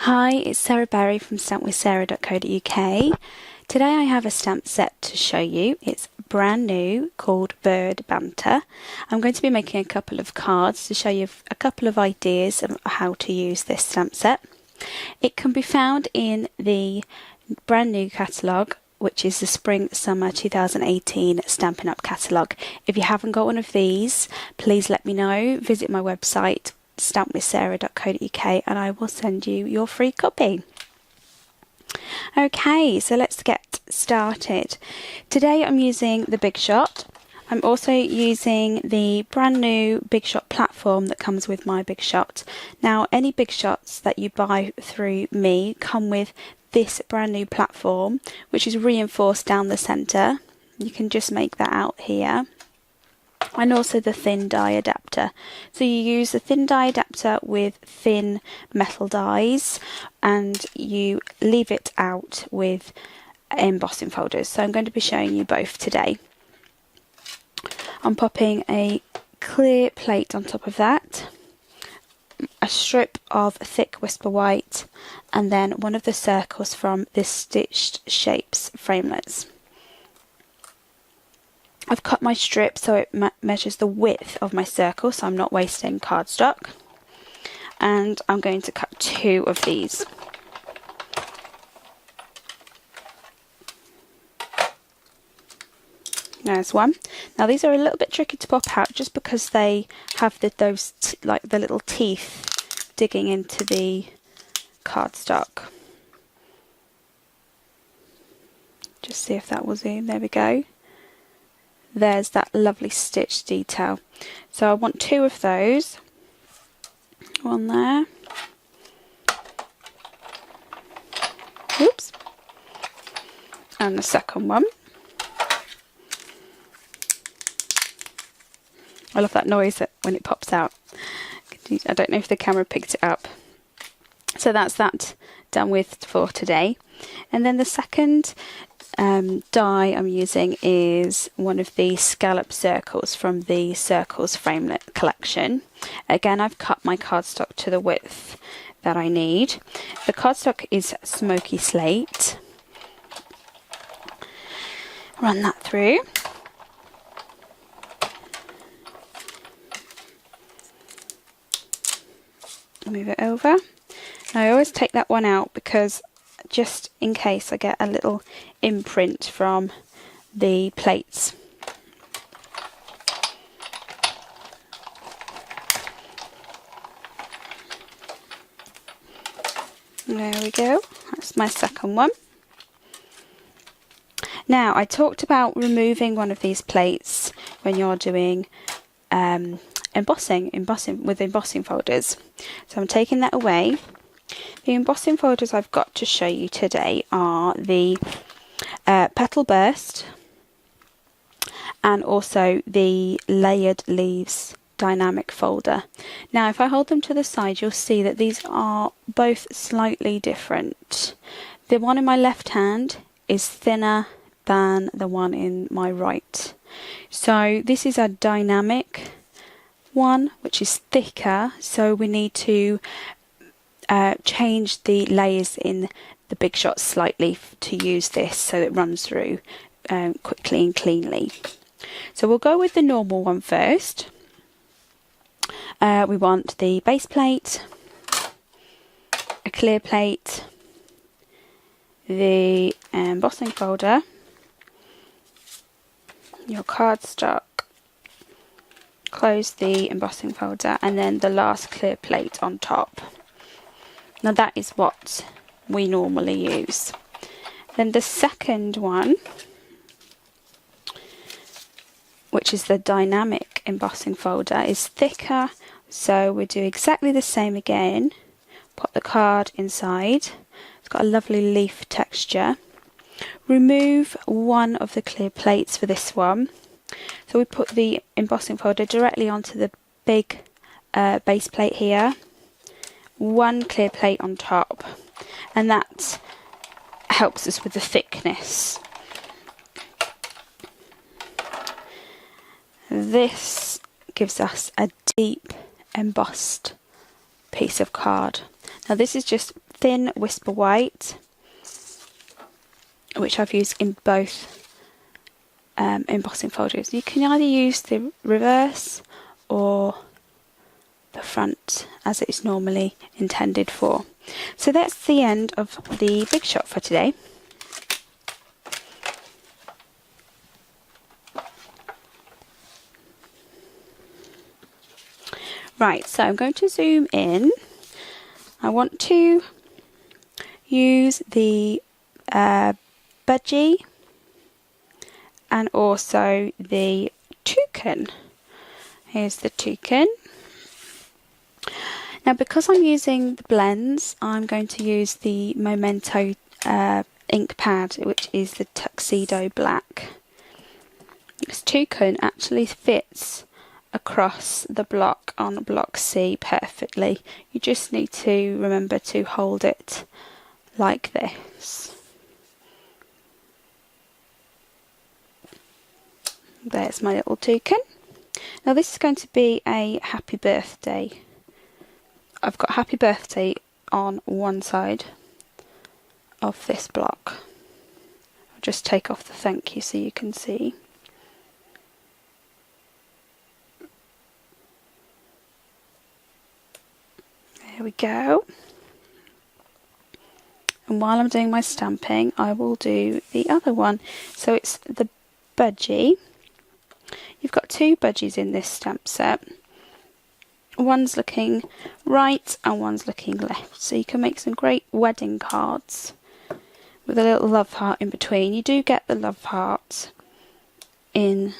Hi, it's Sarah Berry from stampwithsarah.co.uk. Today I have a stamp set to show you. It's brand new, called Bird Banter. I'm going to be making a couple of cards to show you a couple of ideas of how to use this stamp set. It can be found in the brand new catalogue, which is the Spring/Summer 2018 Stampin Up catalogue. If you haven't got one of these, please let me know. Visit my website stampwithsarah.co.uk and I will send you your free copy. Okay, so let's get started. Today I'm using the Big Shot. I'm also using the brand new Big Shot platform that comes with my Big Shot. Now, any Big Shots that you buy through me come with this brand new platform, which is reinforced down the centre. You can just make that out here. And also the thin die adapter. So you use the thin die adapter with thin metal dies and you leave it out with embossing folders. So I'm going to be showing you both today. I'm popping a clear plate on top of that, a strip of thick Whisper White, and then one of the circles from this Stitched Shapes framelits. I've cut my strip so it measures the width of my circle, so I'm not wasting cardstock. And I'm going to cut two of these. There's one. Now these are a little bit tricky to pop out just because they have the little teeth digging into the cardstock. Just see if that will zoom. There we go. There's that lovely stitch detail. So I want two of those. One there. Oops. And the second one. I love that noise when it pops out. I don't know if the camera picked it up. So that's that done with for today. And then the second die I'm using is one of the scallop circles from the Circles Framelit collection. Again, I've cut my cardstock to the width that I need. The cardstock is Smoky Slate. Run that through. Move it over. Now I always take that one out because just in case I get a little imprint from the plates. There we go, that's my second one. Now I talked about removing one of these plates when you're doing embossing with embossing folders. So I'm taking that away. The embossing folders I've got to show you today are the Petal Burst and also the Layered Leaves Dynamic folder. Now if I hold them to the side, you'll see that these are both slightly different. The one in my left hand is thinner than the one in my right. So this is a dynamic one which is thicker, so we need to change the layers in the Big Shot slightly to use this so it runs through quickly and cleanly. So we'll go with the normal one first. We want the base plate, a clear plate, the embossing folder, your cardstock, close the embossing folder, and then the last clear plate on top. Now that is what we normally use. Then the second one, which is the dynamic embossing folder, is thicker, so we do exactly the same again. Put the card inside. It's got a lovely leaf texture. Remove one of the clear plates for this one. So we put the embossing folder directly onto the big base plate here. One clear plate on top, and that helps us with the thickness. This gives us a deep embossed piece of card. Now this is just thin Whisper White, which I've used in both embossing folders. You can either use the reverse or the front as it is normally intended for. So that's the end of the Big Shot for today. Right, so I'm going to zoom in. I want to use the budgie and also the toucan. Here's the toucan. Now, because I'm using the blends, I'm going to use the Memento ink pad, which is the Tuxedo Black. This toucan actually fits across the block on block C perfectly. You just need to remember to hold it like this. There's my little toucan. Now this is going to be a happy birthday. I've got happy birthday on one side of this block. I'll just take off the thank you so you can see. There we go. And while I'm doing my stamping, I will do the other one. So it's the budgie. You've got two budgies in this stamp set. One's looking right and one's looking left. So you can make some great wedding cards with a little love heart in between. You do get the love heart in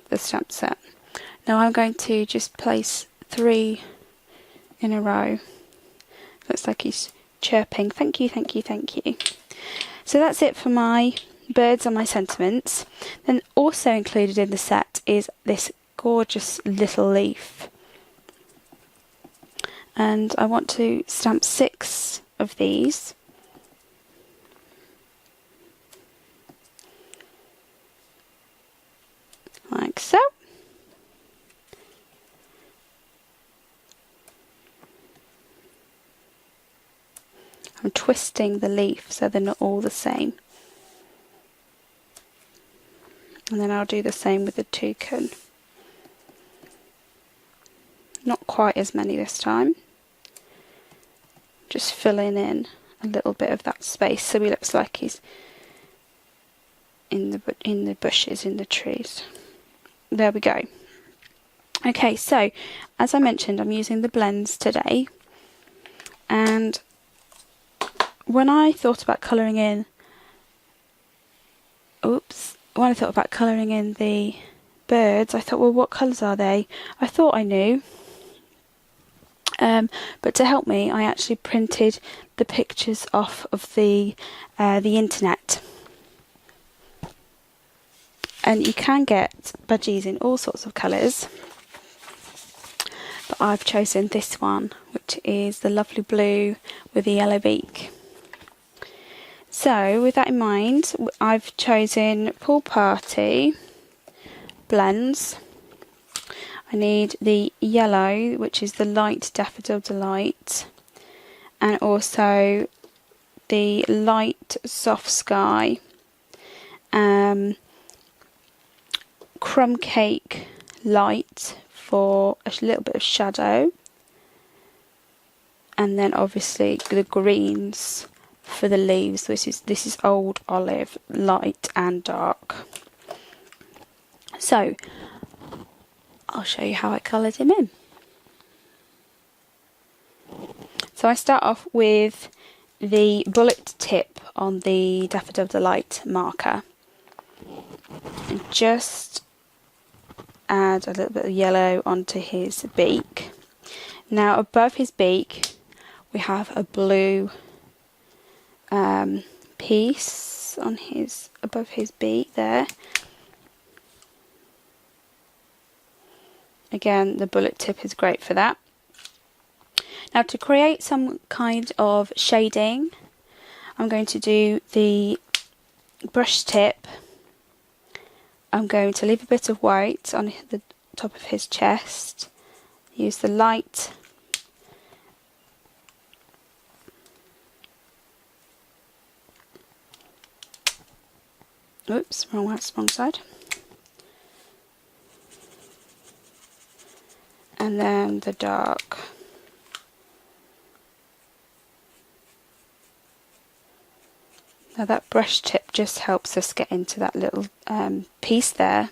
the stamp set. Now I'm going to just place 3 in a row. Looks like he's chirping. Thank you, thank you, thank you. So that's it for my birds and my sentiments. Then also included in the set is this gorgeous little leaf. And I want to stamp 6 of these. Like so. I'm twisting the leaf so they're not all the same. And then I'll do the same with the toucan. Not quite as many this time. Just filling in a little bit of that space so he looks like he's in the bushes, in the trees. There we go. Okay, so as I mentioned, I'm using the blends today, and when I thought about colouring in, when I thought about colouring in the birds, I thought, well, what colours are they? I thought I knew. But to help me, I actually printed the pictures off of the internet. And you can get budgies in all sorts of colours. But I've chosen this one, which is the lovely blue with the yellow beak. So, with that in mind, I've chosen Pool Party blends. I need the yellow, which is the light Daffodil Delight, and also the light Soft Sky, Crumb Cake Light for a little bit of shadow, and then obviously the greens for the leaves. This is Old Olive, light and dark. So I'll show you how I coloured him in. So I start off with the bullet tip on the Daffodil Delight marker and just add a little bit of yellow onto his beak. Now above his beak we have a blue piece on above his beak there. Again, the bullet tip is great for that. Now to create some kind of shading, I'm going to do the brush tip. I'm going to leave a bit of white on the top of his chest, use the light Oops, wrong side. And then the dark. Now that brush tip just helps us get into that little piece there.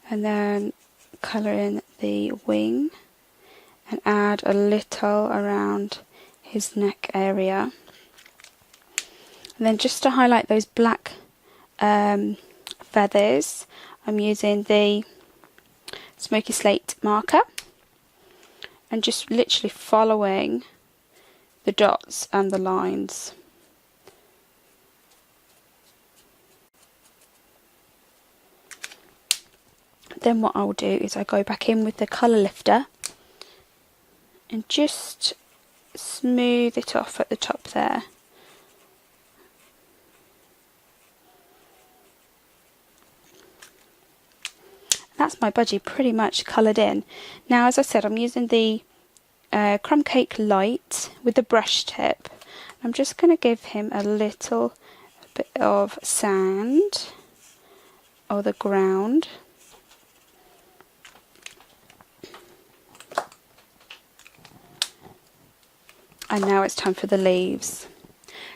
And then colour in the wing and add a little around his neck area. And then just to highlight those black feathers, I'm using the smoky slate marker and just literally following the dots and the lines. Then what I'll do is I go back in with the colour lifter and just smooth it off at the top there. That's my budgie pretty much coloured in. Now, as I said, I'm using the Crumb Cake Light with the brush tip. I'm just going to give him a little bit of sand or the ground. And now it's time for the leaves.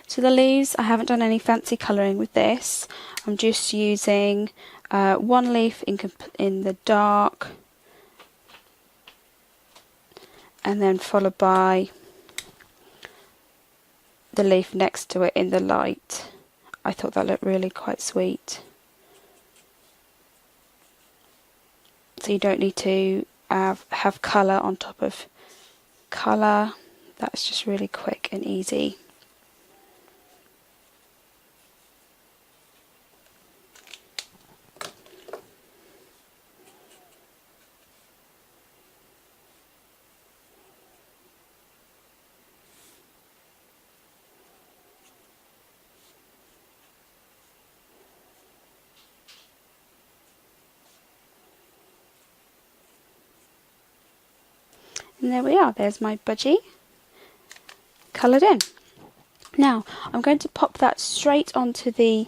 So the leaves, I haven't done any fancy colouring with this. I'm just using one leaf in the dark, and then followed by the leaf next to it in the light. I thought that looked really quite sweet. So you don't need to have colour on top of colour. That's just really quick and easy. And there we are, there's my budgie coloured in. Now I'm going to pop that straight onto the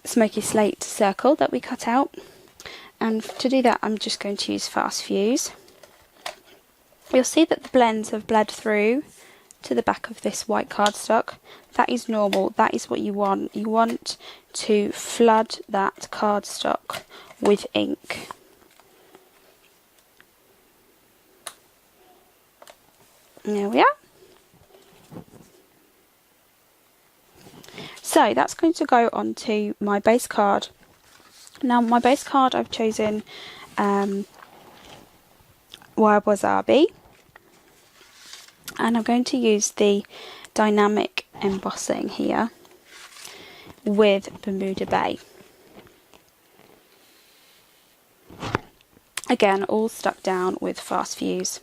smoky slate circle that we cut out, and to do that I'm just going to use Fast Fuse. You'll see that the blends have bled through to the back of this white cardstock. That is normal, that is what you want. You want to flood that cardstock with ink. There we are. So that's going to go onto my base card. Now my base card I've chosen Wild Wasabi, and I'm going to use the dynamic embossing here with Bermuda Bay. Again, all stuck down with Fast Fuse.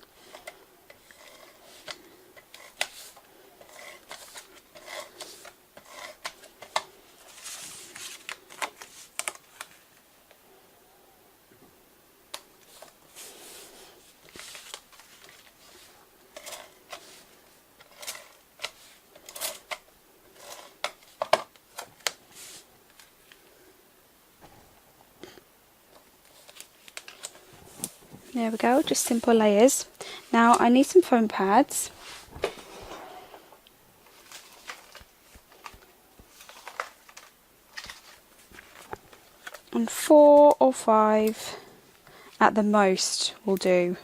There we go, just simple layers. Now I need some foam pads. And 4 or 5 at the most will do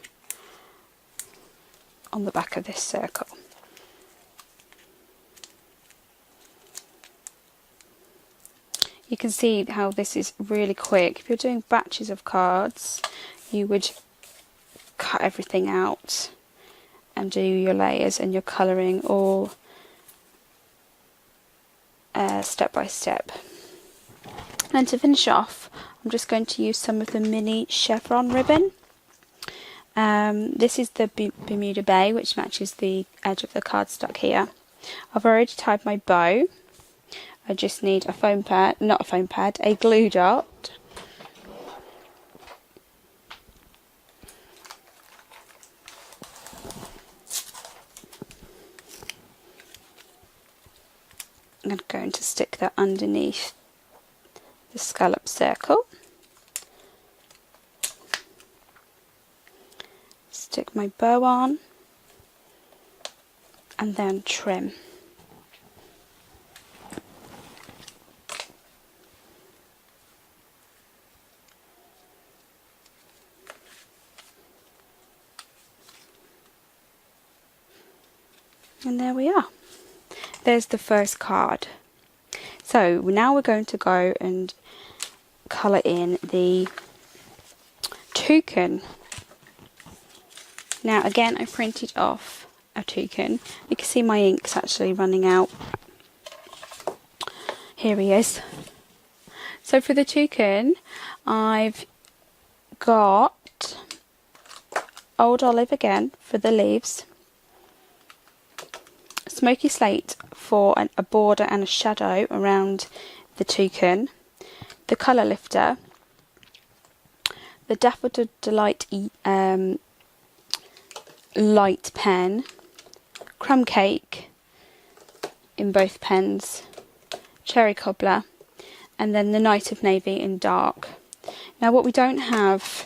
on the back of this circle. You can see how this is really quick. If you're doing batches of cards, you would cut everything out and do your layers and your colouring all step by step. And to finish off, I'm just going to use some of the mini chevron ribbon. This is the Bermuda Bay, which matches the edge of the cardstock here. I've already tied my bow. I just need a foam pad, not a foam pad, a glue dot. I'm going to stick that underneath the scallop circle. Stick my bow on and then trim. And there we are. There's the first card. So now we're going to go and colour in the toucan. Now again, I printed off a toucan. You can see my ink's actually running out. Here he is. So for the toucan, I've got Old Olive again for the leaves, Smoky Slate for a border and a shadow around the toucan, the colour lifter, the Daffodil Delight light pen, crumb cake in both pens, cherry cobbler, and then the Night of Navy in dark. Now what we don't have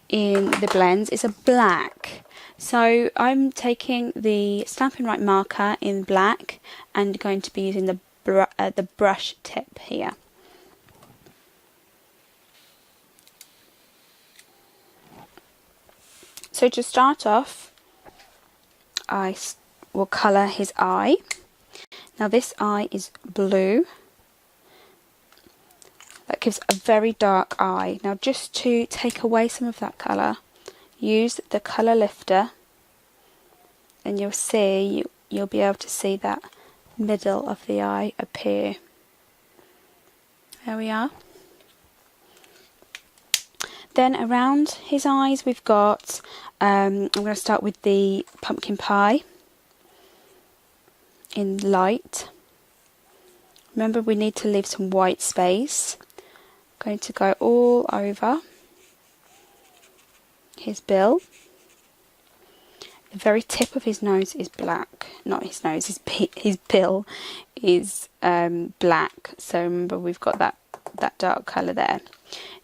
in the blends is a black, so I'm taking the Stampin' Right marker in black and going to be using the brush tip here. So to start off, I will colour his eye. Now this eye is blue. That gives a very dark eye. Now just to take away some of that colour, use the colour lifter and you'll see, you'll be able to see that middle of the eye appear. There we are. Then around his eyes we've got, I'm going to start with the pumpkin pie in light. Remember, we need to leave some white space. I'm going to go all over his bill. The very tip of his nose is black. Not his nose, his bill is black. So remember, we've got that dark colour there.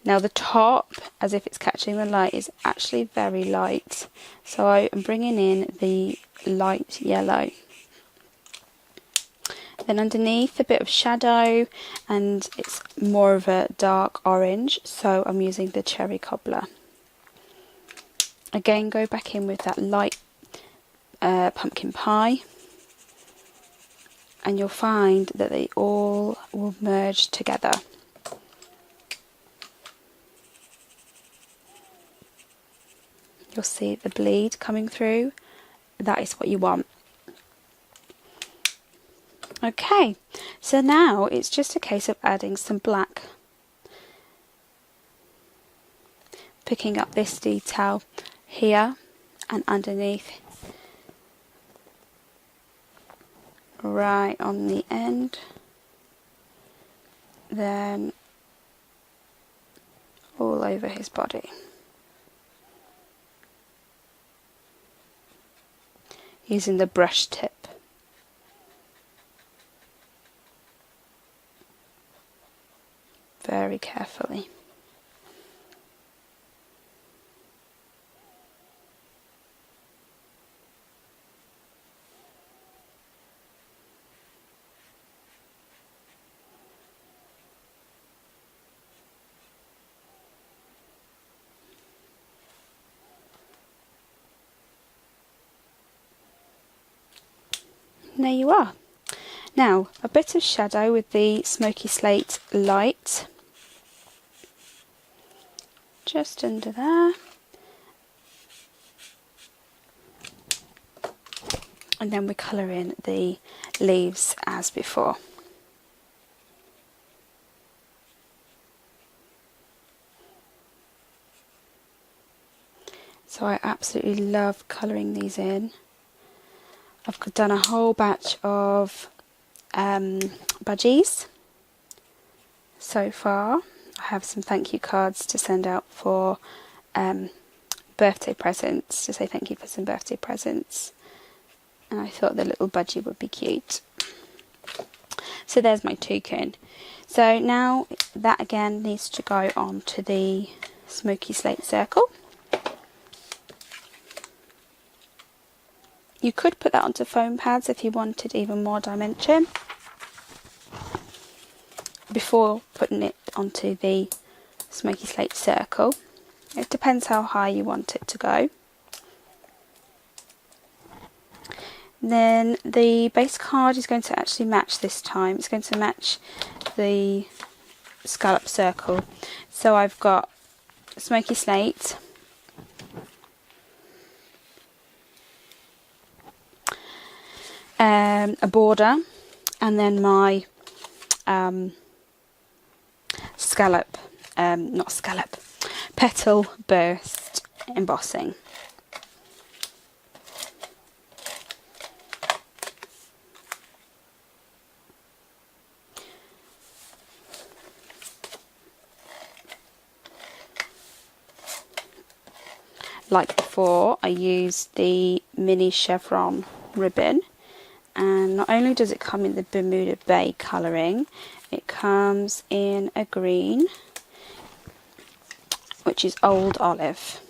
Now the top, as if it's catching the light, is actually very light. So I am bringing in the light yellow. Then underneath, a bit of shadow, and it's more of a dark orange, so I'm using the cherry cobbler. Again, go back in with that light pumpkin pie, and you'll find that they all will merge together. You'll see the bleed coming through. That is what you want. Okay, so now it's just a case of adding some black. Picking up this detail here and underneath, right on the end, then all over his body. Using the brush tip. Very carefully. And there you are. Now, a bit of shadow with the Smoky Slate light. Just under there. And then we colour in the leaves as before. So I absolutely love colouring these in. I've done a whole batch of budgies so far. I have some thank you cards to send out for birthday presents, to say thank you for some birthday presents. And I thought the little budgie would be cute. So there's my toucan. So now that again needs to go on to the smoky slate circle. You could put that onto foam pads if you wanted even more dimension before putting it onto the smoky slate circle. It depends how high you want it to go. Then the base card is going to actually match this time. It's going to match the scallop circle. So I've got smoky slate, a border, and then my petal burst embossing. Like before, I used the mini chevron ribbon, and not only does it come in the Bermuda Bay colouring, it comes in a green, which is old olive.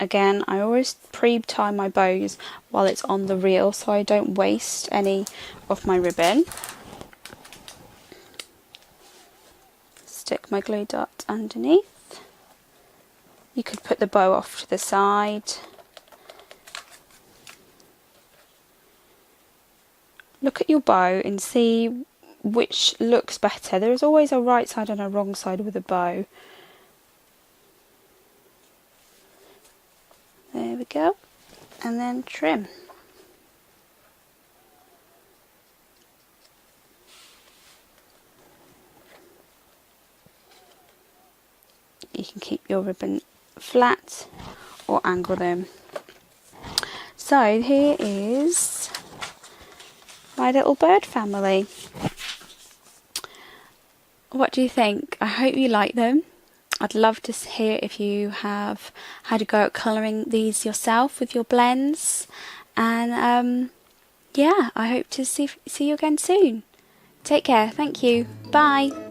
Again, I always pre-tie my bows while it's on the reel so I don't waste any of my ribbon. Stick my glue dot underneath. You could put the bow off to the side. Look at your bow and see which looks better. There is always a right side and a wrong side with a bow. There we go. And then trim. You can keep your ribbon flat or angle them. So here is my little bird family. What do you think? I hope you like them. I'd love to hear if you have had a go at colouring these yourself with your blends. And yeah, I hope to see you again soon. Take care. Thank you. Bye.